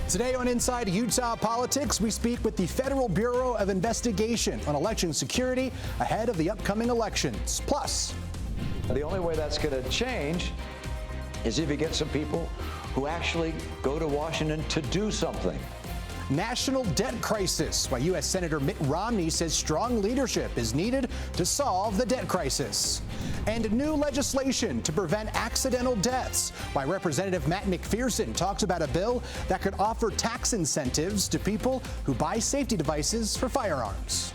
Today on Inside Utah Politics, we speak with the Federal Bureau of Investigation on election security ahead of the upcoming elections. Plus, the only way that's going to change is if you get some people who actually go to Washington to do something. national debt crisis, why U.S. Senator Mitt Romney says strong leadership is needed to solve the debt crisis. And new legislation to prevent accidental deaths, why Representative Matt MacPherson talks about a bill that could offer tax incentives to people who buy safety devices for firearms.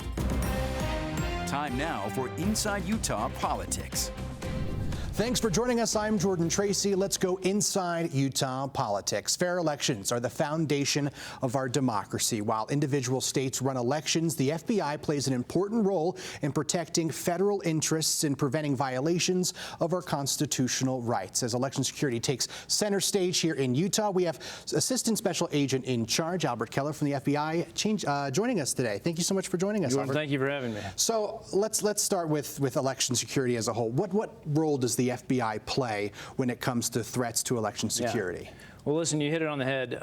Time now for Inside Utah Politics. Thanks for joining us. I'm Jordan Tracy. Let's go inside Utah politics. Fair elections are the foundation of our democracy. While individual states run elections, the FBI plays an important role in protecting federal interests and preventing violations of our constitutional rights. As election security takes center stage here in Utah, we have Assistant Special Agent in Charge, Albert Keller from the FBI, joining us today. Thank you so much for joining us, Albert. Thank you for having me. So let's start with election security as a whole. What role does the FBI play when it comes to threats to election security? Yeah. Well, listen, you hit it on the head.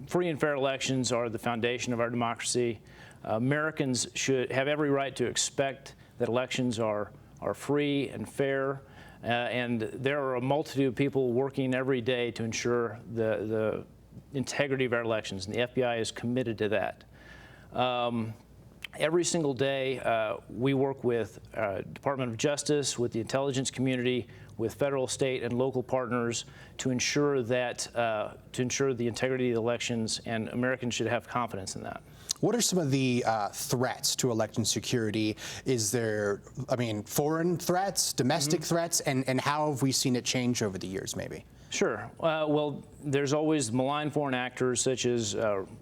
Free and fair elections are the foundation of our democracy. Americans should have every right to expect that elections are free and fair, and there are a multitude of people working every day to ensure the integrity of our elections, and the FBI is committed to that. Every single day, we work with Department of Justice, with the intelligence community, with federal, state, and local partners to ensure that the integrity of the elections, and Americans should have confidence in that. What are some of the threats to election security? Is there, foreign threats, domestic threats, and how have we seen it change over the years, maybe? Sure. Well, there's always malign foreign actors such as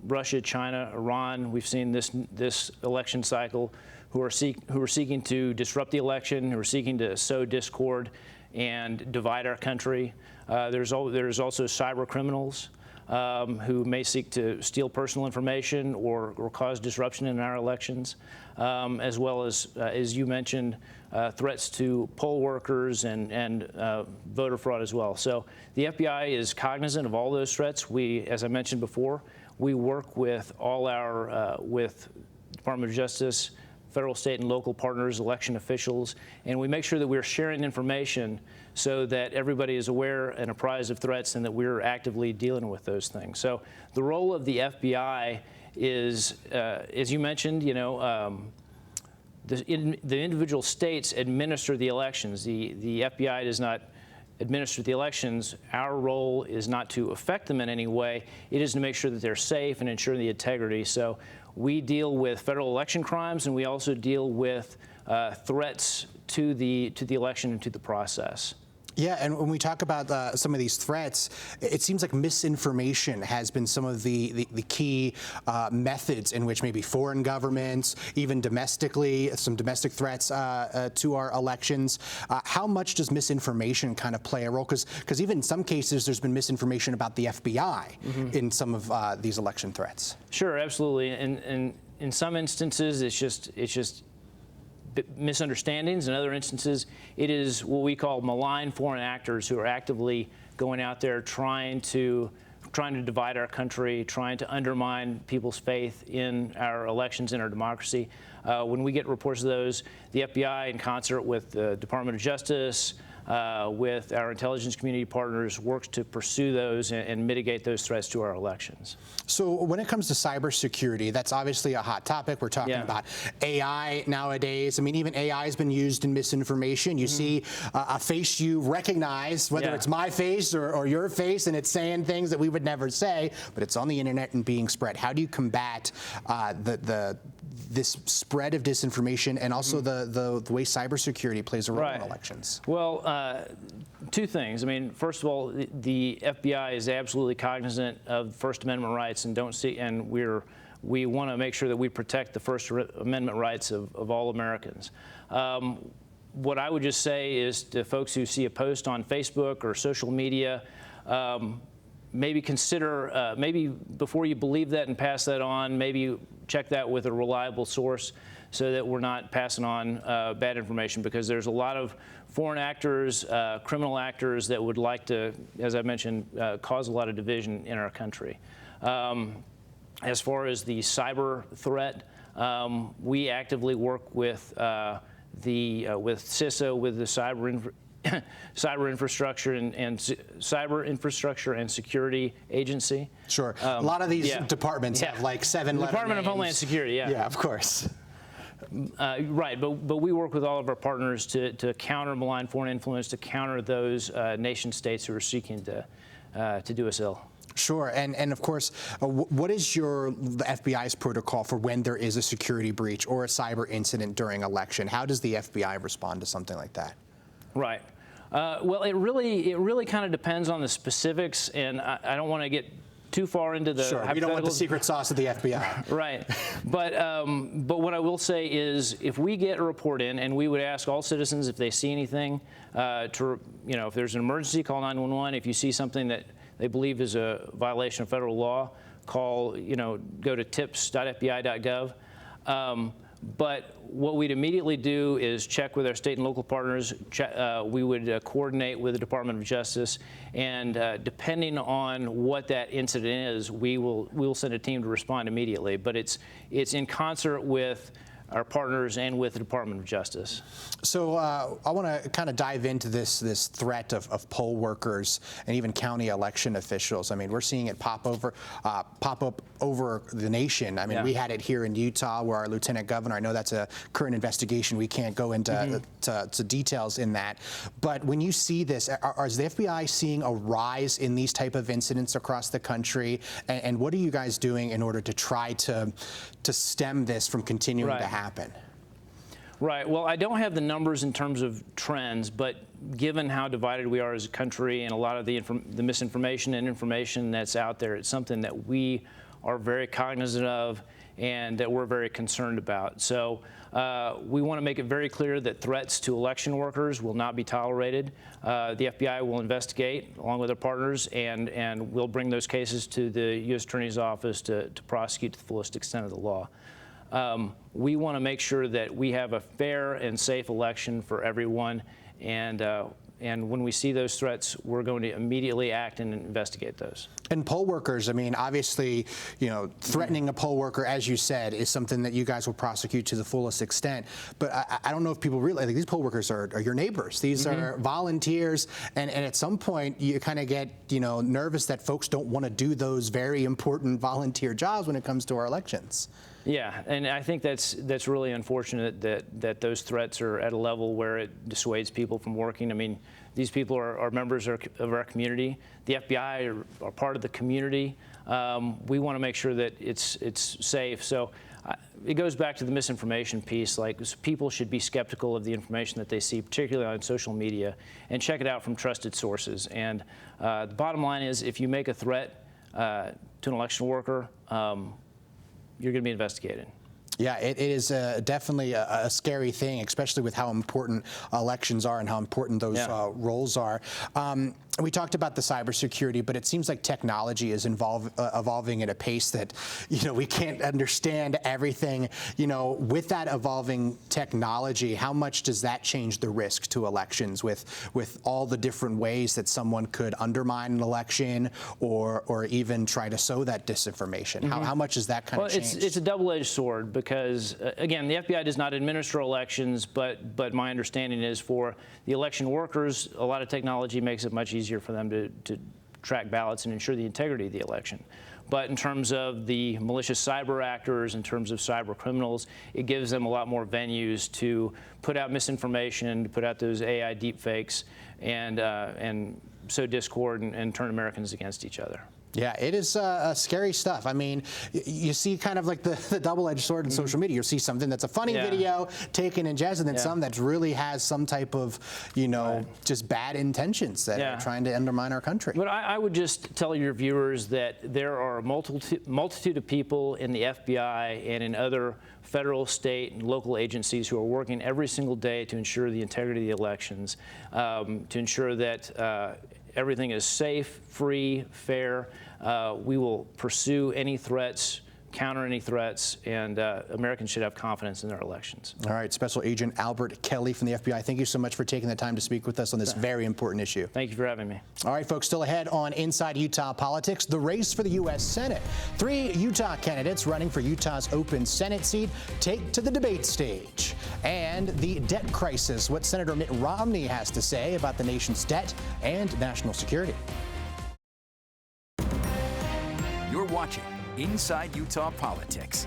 Russia, China, Iran. We've seen this election cycle who are seeking to disrupt the election, who are seeking to sow discord and divide our country. There's also cyber criminals who may seek to steal personal information or cause disruption in our elections, as well as you mentioned, threats to poll workers and voter fraud as well. So the FBI is cognizant of all those threats. As I mentioned before, we work with all our with Department of Justice, federal, state, and local partners, election officials, and we make sure that we're sharing information so that everybody is aware and apprised of threats and that we're actively dealing with those things. So the role of the FBI is, as you mentioned, the individual states administer the elections. The FBI does not administer the elections. Our role is not to affect them in any way. It is to make sure that they're safe and ensure the integrity. So we deal with federal election crimes, and we also deal with threats to the election and to the process. Yeah, and when we talk about some of these threats, it seems like misinformation has been some of the key methods in which maybe foreign governments, even domestically, some domestic threats to our elections. How much does misinformation kind of play a role? Because even in some cases, there's been misinformation about the FBI in some of these election threats. Sure, absolutely. And in some instances, it's just misunderstandings. In other instances, it is what we call malign foreign actors who are actively going out there trying to divide our country, trying to undermine people's faith in our elections and our democracy. When we get reports of those, the FBI, in concert with the Department of Justice, with our intelligence community partners, works to pursue those and mitigate those threats to our elections. So when it comes to cybersecurity, that's obviously a hot topic. We're talking about AI nowadays. I mean, even AI has been used in misinformation. You see a face you recognize, whether it's my face or your face, and it's saying things that we would never say, but it's on the internet and being spread. How do you combat this spread of disinformation and also the way cybersecurity plays a role in elections? Well, two things. I mean, first of all, the FBI is absolutely cognizant of First Amendment rights and we want to make sure that we protect the First Amendment rights of all Americans. What I would just say is to folks who see a post on Facebook or social media, maybe consider, maybe before you believe that and pass that on, maybe check that with a reliable source so that we're not passing on bad information, because there's a lot of foreign actors, criminal actors that would like to, as I mentioned, cause a lot of division in our country. As far as the cyber threat, we actively work with CISO, with the cyber infrastructure and security agency. Sure. A lot of these departments have like 7 letter Department names. of Homeland Security, yeah. Yeah, of course. Right, but we work with all of our partners to counter malign foreign influence, to counter those nation states who are seeking to do us ill. Sure, and of course, what is the FBI's protocol for when there is a security breach or a cyber incident during election? How does the FBI respond to something like that? Right. Well, it really kind of depends on the specifics, and I don't want to get too far into the Sure, we don't want the secret sauce of the FBI. Right. But what I will say is, if we get a report in, and we would ask all citizens if they see anything, if there's an emergency, call 911. If you see something that they believe is a violation of federal law, go to tips.fbi.gov. But what we'd immediately do is check with our state and local partners. We would coordinate with the Department of Justice, and depending on what that incident is, we will send a team to respond immediately. But it's in concert with our partners and with the Department of Justice. So I want to kind of dive into this threat of poll workers and even county election officials. I mean, we're seeing it pop up over the nation. I mean, we had it here in Utah, where our lieutenant governor, I know that's a current investigation, we can't go into to details in that, but when you see this, is the FBI seeing a rise in these type of incidents across the country, and what are you guys doing in order to try to stem this from continuing to happen? Right. Well, I don't have the numbers in terms of trends, but given how divided we are as a country and a lot of the misinformation and information that's out there, it's something that we are very cognizant of and that we're very concerned about. So we want to make it very clear that threats to election workers will not be tolerated. The FBI will investigate along with our partners, and we'll bring those cases to the U.S. Attorney's Office to prosecute to the fullest extent of the law. We want to make sure that we have a fair and safe election for everyone, and when we see those threats, we're going to immediately act and investigate those. And poll workers, I mean, obviously, threatening a poll worker, as you said, is something that you guys will prosecute to the fullest extent. But I don't know if people realize, like, these poll workers are your neighbors. These are volunteers, and at some point, you kind of get, nervous that folks don't want to do those very important volunteer jobs when it comes to our elections. Yeah, and I think that's really unfortunate that those threats are at a level where it dissuades people from working. I mean, these people are members of our community. The FBI are part of the community. We want to make sure that it's safe. So it goes back to the misinformation piece. Like, people should be skeptical of the information that they see, particularly on social media, and check it out from trusted sources. And the bottom line is, if you make a threat to an election worker, you're going to be investigated. Yeah, it is definitely a scary thing, especially with how important elections are and how important those roles are. We talked about the cybersecurity, but it seems like technology is evolving at a pace that, we can't understand everything. With that evolving technology, how much does that change the risk to elections with all the different ways that someone could undermine an election or even try to sow that disinformation? How much does that kind of change? It's a double-edged sword, because again, the FBI does not administer elections, but my understanding is, for the election workers, a lot of technology makes it much easier for them to track ballots and ensure the integrity of the election. But in terms of the malicious cyber actors, in terms of cyber criminals, it gives them a lot more venues to put out misinformation, to put out those AI deepfakes, and sow discord and turn Americans against each other. Yeah, it is scary stuff. I mean, you see kind of like the double-edged sword in social media. You see something that's a funny video taken in jest, and then some that really has some type of, just bad intentions that are trying to undermine our country. But I would just tell your viewers that there are a multitude of people in the FBI and in other federal, state, and local agencies who are working every single day to ensure the integrity of the elections, to ensure that everything is safe, free, fair. We will pursue any threats counter any threats, and Americans should have confidence in their elections. All right, Special Agent Albert Kelly from the FBI, thank you so much for taking the time to speak with us on this very important issue. Thank you for having me. All right, folks, still ahead on Inside Utah Politics, the race for the U.S. Senate. 3 Utah candidates running for Utah's open Senate seat take to the debate stage. And the debt crisis, what Senator Mitt Romney has to say about the nation's debt and national security. You're watching Inside Utah Politics.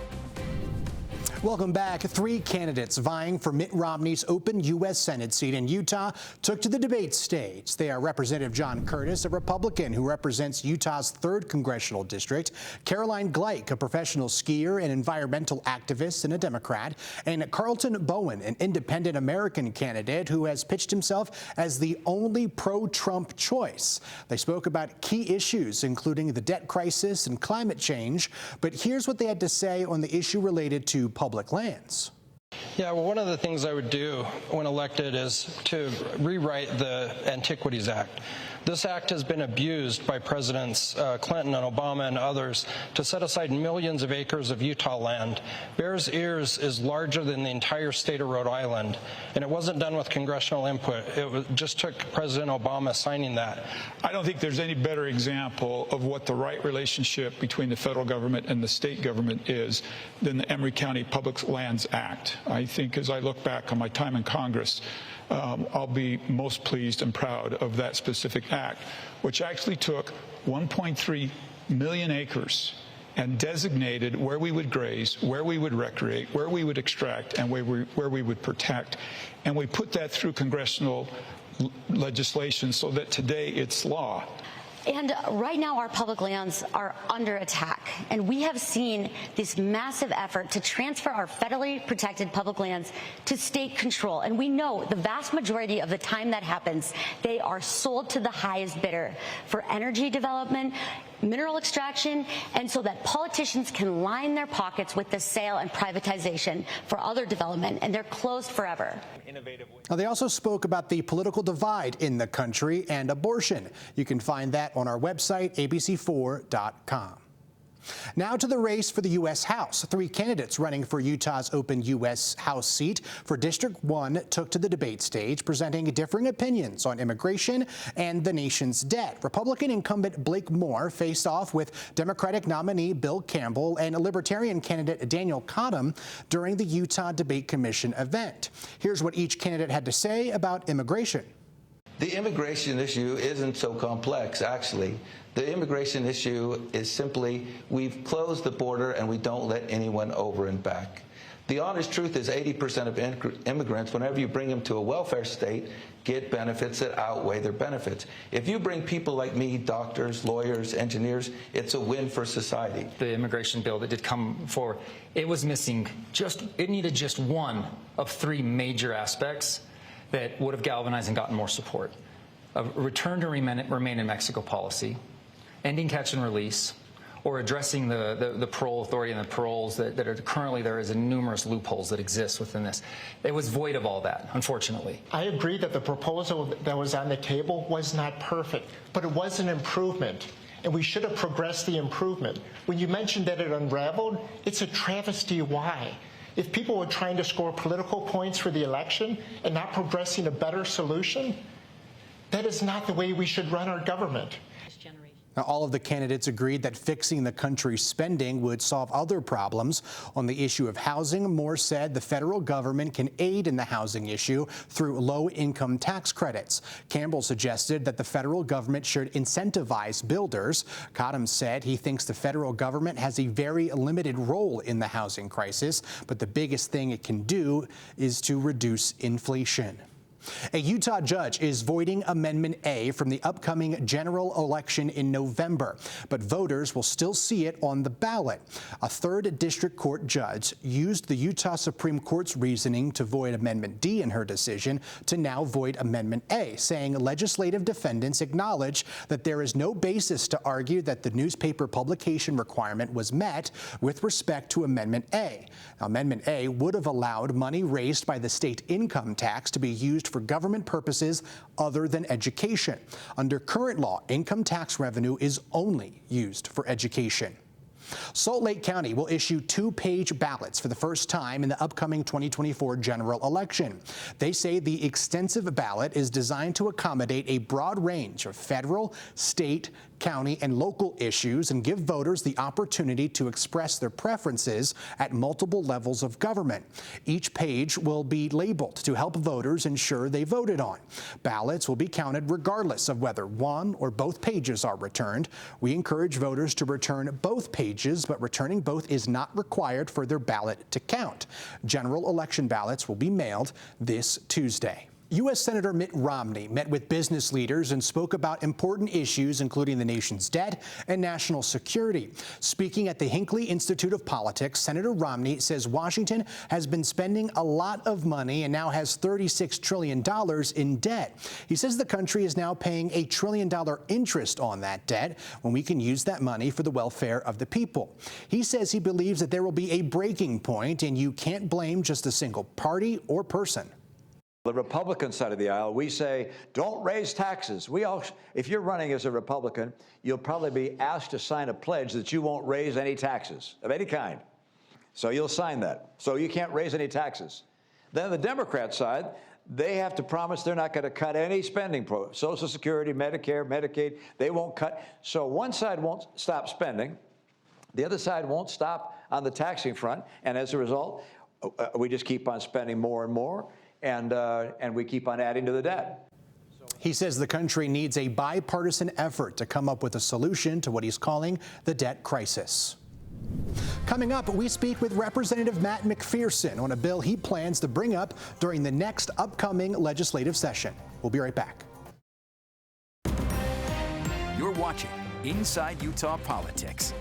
Welcome back. 3 candidates vying for Mitt Romney's open U.S. Senate seat in Utah took to the debate stage. They are Representative John Curtis, a Republican who represents Utah's 3rd congressional district, Caroline Gleich, a professional skier and environmental activist and a Democrat, and Carlton Bowen, an independent American candidate who has pitched himself as the only pro-Trump choice. They spoke about key issues, including the debt crisis and climate change, but here's what they had to say on the issue related to public lands. Yeah, well, one of the things I would do when elected is to rewrite the Antiquities Act. This act has been abused by Presidents Clinton and Obama and others to set aside millions of acres of Utah land. Bears Ears is larger than the entire state of Rhode Island, and it wasn't done with congressional input. It just took President Obama signing that. I don't think there's any better example of what the right relationship between the federal government and the state government is than the Emory County Public Lands Act. I think as I look back on my time in Congress, I'll be most pleased and proud of that specific act, which actually took 1.3 million acres and designated where we would graze, where we would recreate, where we would extract, and where we would protect. And we put that through congressional legislation so that today it's law. And right now our public lands are under attack, and we have seen this massive effort to transfer our federally protected public lands to state control. And we know the vast majority of the time that happens, they are sold to the highest bidder for energy development, mineral extraction, and so that politicians can line their pockets with the sale and privatization for other development, and they're closed forever. Now, they also spoke about the political divide in the country and abortion. You can find that on our website, abc4.com. Now to the race for the U.S. House. 3 candidates running for Utah's open U.S. House seat for District 1 took to the debate stage, presenting differing opinions on immigration and the nation's debt. Republican incumbent Blake Moore faced off with Democratic nominee Bill Campbell and Libertarian candidate Daniel Cottom during the Utah Debate Commission event. Here's what each candidate had to say about immigration. The immigration issue isn't so complex, actually. The immigration issue is simply we've closed the border and we don't let anyone over and back. The honest truth is 80% of immigrants, whenever you bring them to a welfare state, get benefits that outweigh their benefits. If you bring people like me, doctors, lawyers, engineers, it's a win for society. The immigration bill that did come forward, it was missing it needed just one of 3 major aspects that would have galvanized and gotten more support. A return to remain in Mexico policy, ending catch and release, or addressing the parole authority and the paroles that are currently there is numerous loopholes that exist within this. It was void of all that, unfortunately. I agree that the proposal that was on the table was not perfect, but it was an improvement, and we should have progressed the improvement. When you mentioned that it unraveled, it's a travesty. Why? If people were trying to score political points for the election and not progressing a better solution, that is not the way we should run our government. Now, all of the candidates agreed that fixing the country's spending would solve other problems. On the issue of housing, Moore said the federal government can aid in the housing issue through low-income tax credits. Campbell suggested that the federal government should incentivize builders. Cottom said he thinks the federal government has a very limited role in the housing crisis, but the biggest thing it can do is to reduce inflation. A Utah judge is voiding Amendment A from the upcoming general election in November, but voters will still see it on the ballot. A 3rd District Court judge used the Utah Supreme Court's reasoning to void Amendment D in her decision to now void Amendment A, saying legislative defendants acknowledge that there is no basis to argue that the newspaper publication requirement was met with respect to Amendment A. Now, Amendment A would have allowed money raised by the state income tax to be used for government purposes other than education. Under current law, income tax revenue is only used for education. Salt Lake County will issue 2-page ballots for the first time in the upcoming 2024 general election. They say the extensive ballot is designed to accommodate a broad range of federal, state, county, and local issues and give voters the opportunity to express their preferences at multiple levels of government. Each page will be labeled to help voters ensure they voted on. Ballots will be counted regardless of whether one or both pages are returned. We encourage voters to return both pages, but returning both is not required for their ballot to count. General election ballots will be mailed this Tuesday. U.S. Senator Mitt Romney met with business leaders and spoke about important issues, including the nation's debt and national security. Speaking at the Hinckley Institute of Politics, Senator Romney says Washington has been spending a lot of money and now has $36 trillion in debt. He says the country is now paying $1 trillion interest on that debt when we can use that money for the welfare of the people. He says he believes that there will be a breaking point, and you can't blame just a single party or person. The Republican side of the aisle, we say, don't raise taxes. If you're running as a Republican, you'll probably be asked to sign a pledge that you won't raise any taxes of any kind. So you'll sign that. So you can't raise any taxes. Then the Democrat side, they have to promise they're not going to cut any spending, Social Security, Medicare, Medicaid, they won't cut. So one side won't stop spending. The other side won't stop on the taxing front. And as a result, we just keep on spending more and more. And we keep on adding to the debt. He says the country needs a bipartisan effort to come up with a solution to what he's calling the debt crisis. Coming up, we speak with Representative Matt MacPherson on a bill he plans to bring up during the next upcoming legislative session. We'll be right back. You're watching Inside Utah Politics.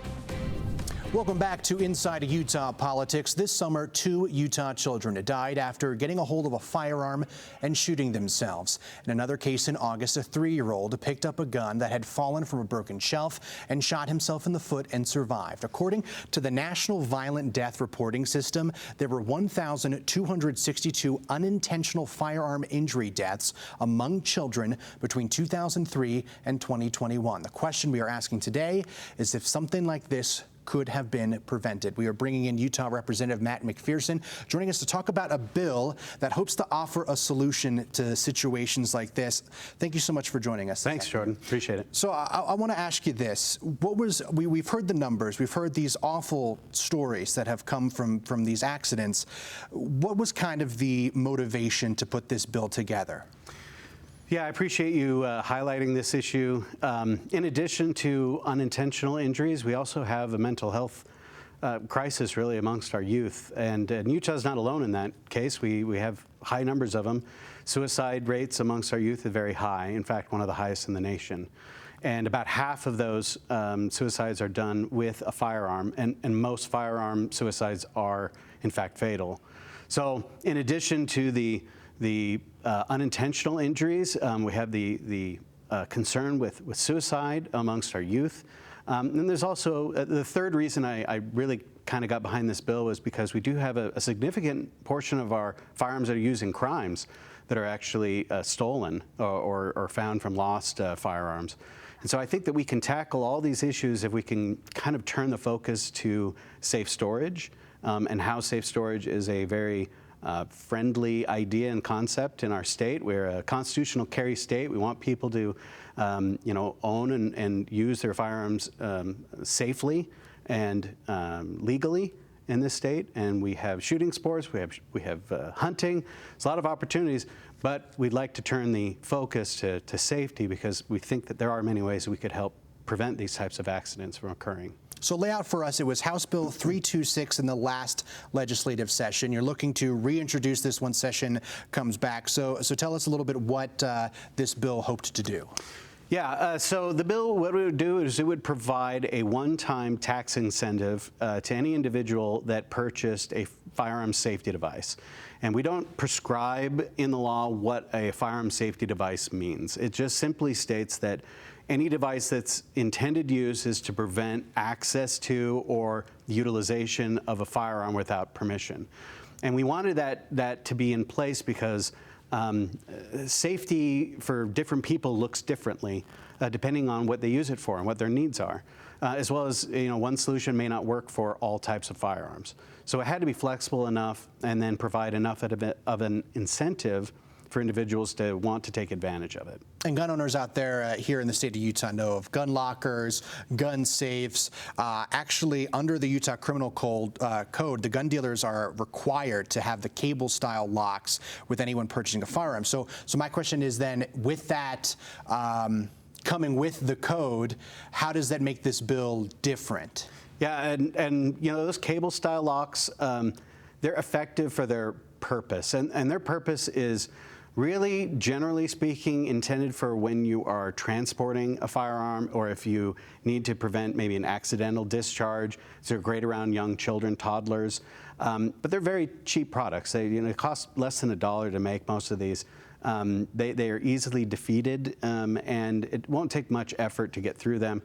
Welcome back to Inside Utah Politics. This summer, 2 Utah children died after getting a hold of a firearm and shooting themselves. In another case in August, a 3-year-old picked up a gun that had fallen from a broken shelf and shot himself in the foot and survived. According to the National Violent Death Reporting System, there were 1,262 unintentional firearm injury deaths among children between 2003 and 2021. The question we are asking today is if something like this could have been prevented. We are bringing in Utah Representative Matt MacPherson, joining us to talk about a bill that hopes to offer a solution to situations like this. Thank you so much for joining us. Thanks, Jordan. Appreciate it. So I want to ask you this. We've heard the numbers. We've heard these awful stories that have come from these accidents. What was kind of the motivation to put this bill together? Yeah, I appreciate you highlighting this issue. In addition to unintentional injuries, we also have a mental health crisis really amongst our youth. And Utah's not alone in that case. We have high numbers of them. Suicide rates amongst our youth are very high, in fact, one of the highest in the nation. And about half of those suicides are done with a firearm, and most firearm suicides are, in fact, fatal. So in addition to the unintentional injuries, we have the concern with suicide amongst our youth. And there's also the third reason I really kind of got behind this bill was because we do have a significant portion of our firearms that are used in crimes that are actually stolen or found from lost firearms. And so I think that we can tackle all these issues if we can kind of turn the focus to safe storage and how safe storage is a very friendly idea and concept in our state. We're a constitutional carry state. We want people to, own and use their firearms safely and legally in this state. And we have shooting sports. We have hunting. There's a lot of opportunities, but we'd like to turn the focus to safety because we think that there are many ways that we could help prevent these types of accidents from occurring. So lay out for us, it was House Bill 326 in the last legislative session. You're looking to reintroduce this when session comes back. So tell us a little bit what this bill hoped to do. Yeah, so the bill, what it would do is it would provide a one-time tax incentive to any individual that purchased a firearm safety device. And we don't prescribe in the law what a firearm safety device means. It just simply states that any device that's intended use is to prevent access to or utilization of a firearm without permission. And we wanted that to be in place because safety for different people looks differently depending on what they use it for and what their needs are. as well as, one solution may not work for all types of firearms. So it had to be flexible enough and then provide enough of an incentive for individuals to want to take advantage of it. And gun owners out there here in the state of Utah know of gun lockers, gun safes. Actually, under the Utah Criminal Code, the gun dealers are required to have the cable-style locks with anyone purchasing a firearm. So my question is then, with that coming with the code, how does that make this bill different? Yeah, and those cable-style locks, they're effective for their purpose, and their purpose is really, generally speaking, intended for when you are transporting a firearm or if you need to prevent maybe an accidental discharge. So they're great around young children, toddlers, but they're very cheap products. They cost less than $1 to make most of these. They are easily defeated, and it won't take much effort to get through them.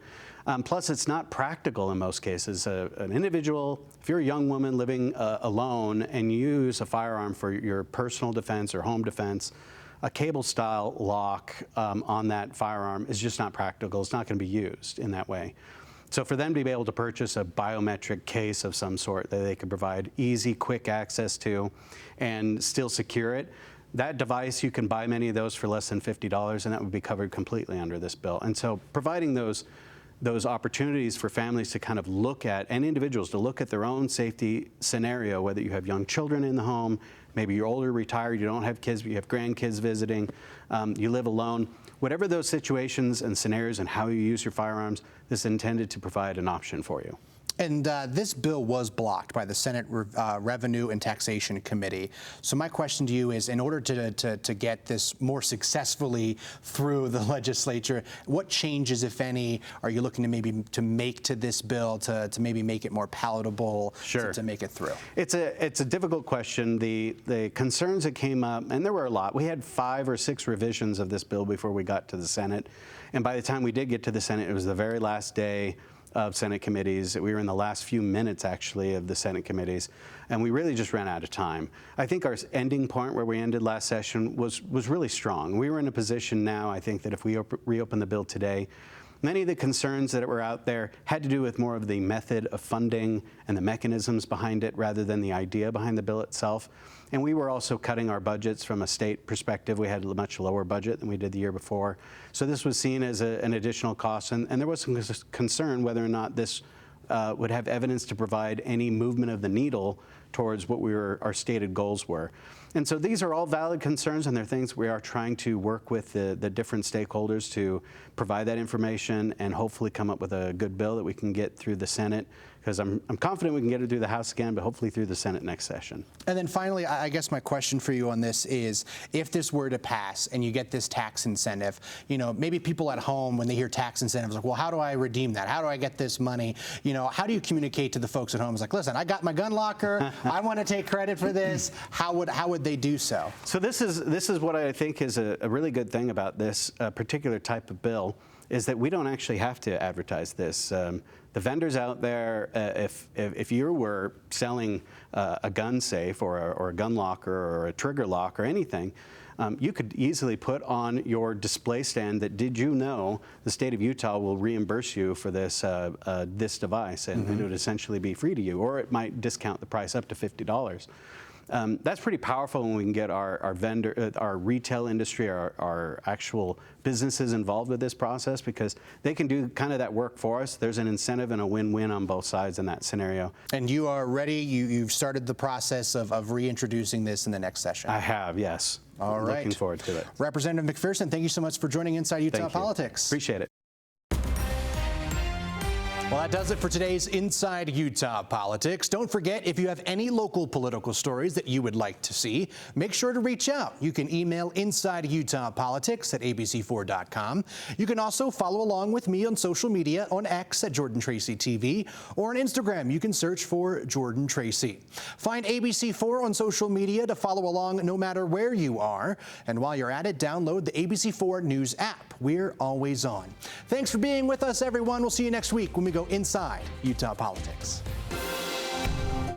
Plus, it's not practical in most cases. An individual, if you're a young woman living alone and you use a firearm for your personal defense or home defense, a cable-style lock on that firearm is just not practical. It's not going to be used in that way. So for them to be able to purchase a biometric case of some sort that they could provide easy, quick access to and still secure it, that device, you can buy many of those for less than $50, and that would be covered completely under this bill. And so providing those opportunities for families to kind of look at, and individuals to look at their own safety scenario, whether you have young children in the home, maybe you're older, retired, you don't have kids, but you have grandkids visiting, you live alone. Whatever those situations and scenarios and how you use your firearms, this is intended to provide an option for you. And this bill was blocked by the Senate Revenue and Taxation Committee. So my question to you is, in order to get this more successfully through the legislature, what changes, if any, are you looking to maybe make to this bill to maybe make it more palatable, sure, to make it through? It's a difficult question. The concerns that came up, and there were a lot. We had 5 or 6 revisions of this bill before we got to the Senate. And by the time we did get to the Senate, it was the very last day of Senate committees. We were in the last few minutes, actually, of the Senate committees, and we really just ran out of time. I think our ending point where we ended last session was really strong. We were in a position now, I think, that if we reopen the bill today, many of the concerns that were out there had to do with more of the method of funding and the mechanisms behind it rather than the idea behind the bill itself. And we were also cutting our budgets from a state perspective. We had a much lower budget than we did the year before. So this was seen as an additional cost. And there was some concern whether or not this would have evidence to provide any movement of the needle towards what our stated goals were. And so these are all valid concerns, and they're things we are trying to work with the different stakeholders to provide that information and hopefully come up with a good bill that we can get through the Senate, because I'm confident we can get it through the House again, but hopefully through the Senate next session. And then finally, I guess my question for you on this is, if this were to pass and you get this tax incentive, maybe people at home, when they hear tax incentives, like, well, how do I redeem that? How do I get this money? How do you communicate to the folks at home? It's like, listen, I got my gun locker. I want to take credit for this. How would they do so? So this is what I think is a really good thing about this particular type of bill, is that we don't actually have to advertise this. The vendors out there, if you were selling a gun safe or a gun locker or a trigger lock or anything, you could easily put on your display stand that, did you know the state of Utah will reimburse you for this device, and it would essentially be free to you, or it might discount the price up to $50. That's pretty powerful when we can get our retail industry, our actual businesses involved with this process, because they can do kind of that work for us. There's an incentive and a win-win on both sides in that scenario. And you are ready? You've started the process of reintroducing this in the next session? I have, yes. All right. Looking forward to it. Representative MacPherson, thank you so much for joining Inside Utah Politics. Appreciate it. Well, that does it for today's Inside Utah Politics. Don't forget, if you have any local political stories that you would like to see, make sure to reach out. You can email InsideUtahPolitics@abc4.com. You can also follow along with me on social media, on X at Jordan Tracy TV, or on Instagram. You can search for Jordan Tracy. Find ABC4 on social media to follow along no matter where you are. And while you're at it, download the ABC4 News app. We're always on. Thanks for being with us, everyone. We'll see you next week when we go Inside Utah Politics.